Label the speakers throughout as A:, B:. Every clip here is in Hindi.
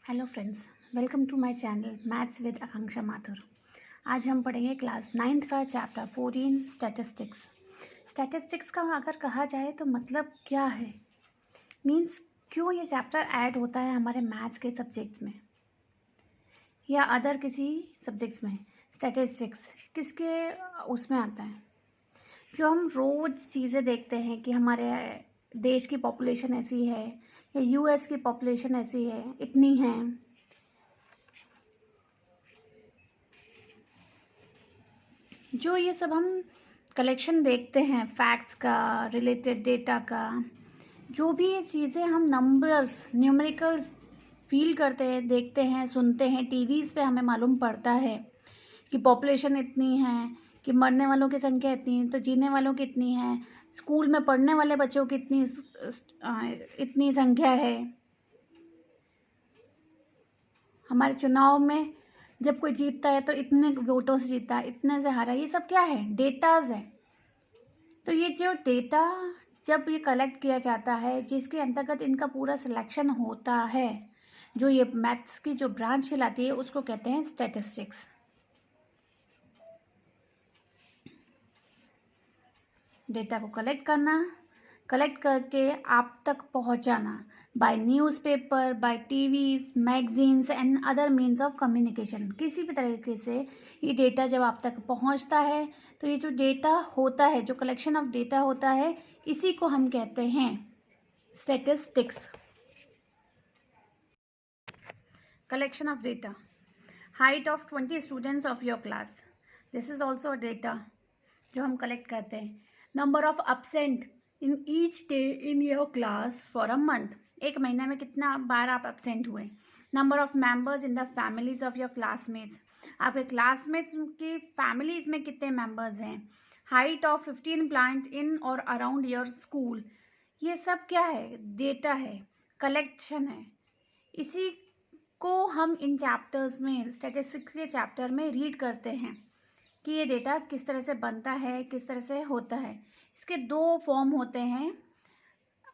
A: Hello friends, welcome to my channel maths with Akanksha Mathur. आज हम पढ़ेंगे क्लास 9th का चैप्टर 14 स्टैटिस्टिक्स। स्टैटिस्टिक्स का अगर कहा जाए तो मतलब क्या है, मींस क्यों ये चैप्टर ऐड होता है हमारे मैथ्स के सब्जेक्ट्स में या अदर किसी सब्जेक्ट्स में। स्टैटिस्टिक्स किसके उसमें आता है? जो हम रोज़ चीज़ें देखते हैं कि हमारे देश की पॉपुलेशन ऐसी है या यूएस की पॉपुलेशन ऐसी है, इतनी है। जो ये सब हम कलेक्शन देखते हैं फैक्ट्स का, रिलेटेड डेटा का, जो भी ये चीज़ें हम नंबर्स न्यूमेरिकल्स फील करते हैं, देखते हैं, सुनते हैं, टीवीज़ पे हमें मालूम पड़ता है कि पॉपुलेशन इतनी है, कि मरने वालों की संख्या इतनी है, तो जीने वालों की इतनी है, स्कूल में पढ़ने वाले बच्चों की इतनी संख्या है। हमारे चुनाव में जब कोई जीतता है तो इतने वोटों से जीता है, इतने से हारा, ये सब क्या है? डेटाज है। तो ये जो डेटा जब ये कलेक्ट किया जाता है, जिसके अंतर्गत इनका पूरा सिलेक्शन होता है, जो ये मैथ्स की जो ब्रांच कहलाती है, उसको कहते हैं स्टैटिस्टिक्स। डेटा को कलेक्ट करके आप तक पहुंचाना by newspaper, by TVs, magazines and other means of communication. किसी भी तरीके से ये डेटा जब आप तक पहुंचता है, तो ये जो डेटा होता है, जो कलेक्शन ऑफ डेटा होता है, इसी को हम कहते हैं statistics. Collection of data, height of 20 students of your class, this is also data जो हम कलेक्ट करते हैं। Number of absent in each day in your class for a month, एक महीने में कितना बार आप absent हुए। Number of members in the families of your classmates, आपके क्लासमेट्स की फैमिलीज में कितने मेंबर्स हैं। हाइट ऑफ 15 प्लांट इन और अराउंड योर स्कूल, ये सब क्या है? डेटा है, कलेक्शन है। इसी को हम इन चैप्टर्स में, स्टैटिस्टिक्स के चैप्टर में रीड करते हैं कि ये डेटा किस तरह से बनता है, किस तरह से होता है। इसके दो फॉर्म होते हैं,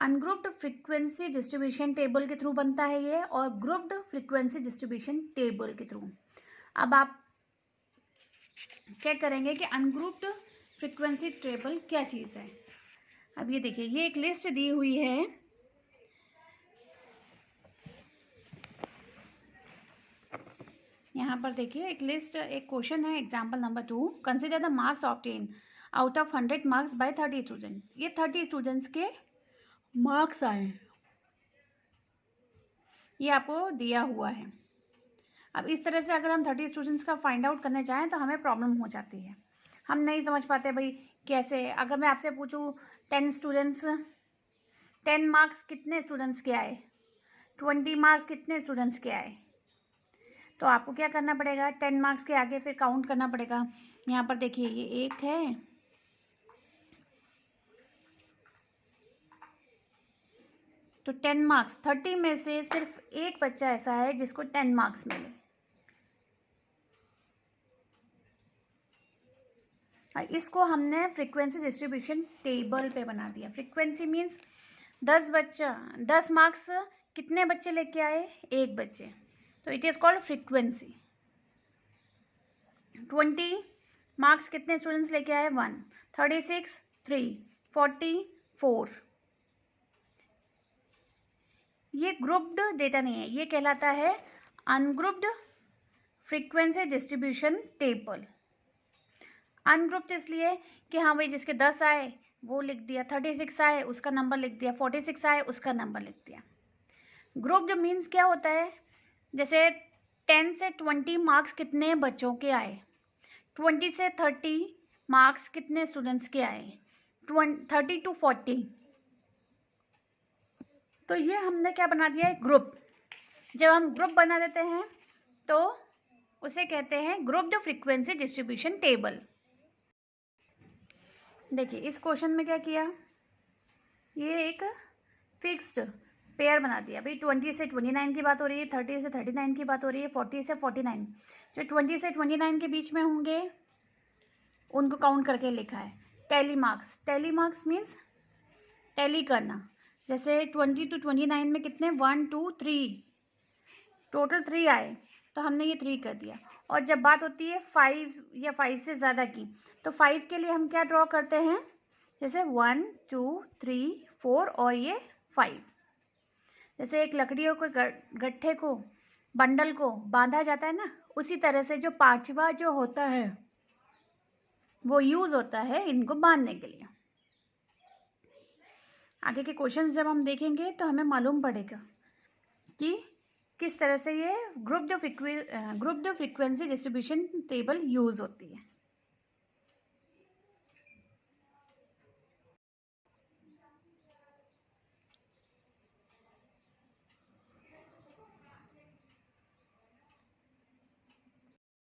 A: अनग्रुप्ड फ्रीक्वेंसी डिस्ट्रीब्यूशन टेबल के थ्रू बनता है ये, और ग्रुप्ड फ्रीक्वेंसी डिस्ट्रीब्यूशन टेबल के थ्रू। अब आप चेक करेंगे कि अनग्रुप्ड फ्रीक्वेंसी टेबल क्या चीज़ है। अब ये देखिए, ये एक लिस्ट दी हुई है। यहाँ पर देखिए एक लिस्ट, एक क्वेश्चन है, example number 2, consider the marks obtain out of 100 marks bye 30 student. ये 30 स्टूडेंट्स के मार्क्स आए, ये आपको दिया हुआ है। अब इस तरह से अगर हम 30 स्टूडेंट्स का फाइंड आउट करने जाएँ तो हमें प्रॉब्लम हो जाती है, हम नहीं समझ पाते भाई कैसे। अगर मैं आपसे पूछूँ 10 मार्क्स कितने स्टूडेंट्स के आए, 20 मार्क्स कितने स्टूडेंट्स के आए, तो आपको क्या करना पड़ेगा? 10 मार्क्स के आगे फिर काउंट करना पड़ेगा। यहाँ पर देखिए ये एक है, तो 10 मार्क्स, 30 में से सिर्फ एक बच्चा ऐसा है जिसको 10 मार्क्स मिले। इसको हमने फ्रीक्वेंसी डिस्ट्रीब्यूशन टेबल पे बना दिया। फ्रीक्वेंसी मीन्स 10 मार्क्स कितने बच्चे लेके आए? एक बच्चे, तो it is called frequency. 20 marks कितने स्टूडेंट्स लेके आए? 1, 36, 3, 44। ये ग्रुप्ड डेटा नहीं है, ये कहलाता है ungrouped frequency distribution table. Ungrouped इसलिए कि हाँ भाई, जिसके 10 आए वो लिख दिया, 36 आए उसका नंबर लिख दिया, 46 आए उसका नंबर लिख दिया। ग्रुप्ड मीन्स क्या होता है? जैसे 10 से 20 मार्क्स कितने बच्चों के आए, 20 से 30 मार्क्स कितने स्टूडेंट्स के आए, 30 to 40। तो ये हमने क्या बना दिया है? ग्रुप। जब हम ग्रुप बना देते हैं तो उसे कहते हैं ग्रुप्ड फ्रीक्वेंसी डिस्ट्रीब्यूशन टेबल। देखिए इस क्वेश्चन में क्या किया, ये एक फिक्स्ड पेयर बना दिया भाई। 20 से 29 की बात हो रही है, 30 से 39 की बात हो रही है, 40 से 49। जो 20 से 29 के बीच में होंगे उनको काउंट करके लिखा है। Tally marks, tally marks means tally करना। जैसे 20 to 29 में कितने, 1, 2, 3, टोटल 3 आए तो हमने ये 3 कर दिया। और जब बात होती है 5 या 5 से ज़्यादा की, तो 5 के लिए हम क्या ड्रॉ करते हैं, जैसे 1 2 3 4 और ये 5। जैसे एक लकड़ियों को गट्ठे को, बंडल को बांधा जाता है ना, उसी तरह से जो 5वां जो होता है वो यूज़ होता है इनको बांधने के लिए। आगे के क्वेश्चंस जब हम देखेंगे तो हमें मालूम पड़ेगा कि किस तरह से ये group of frequency distribution table use होती है।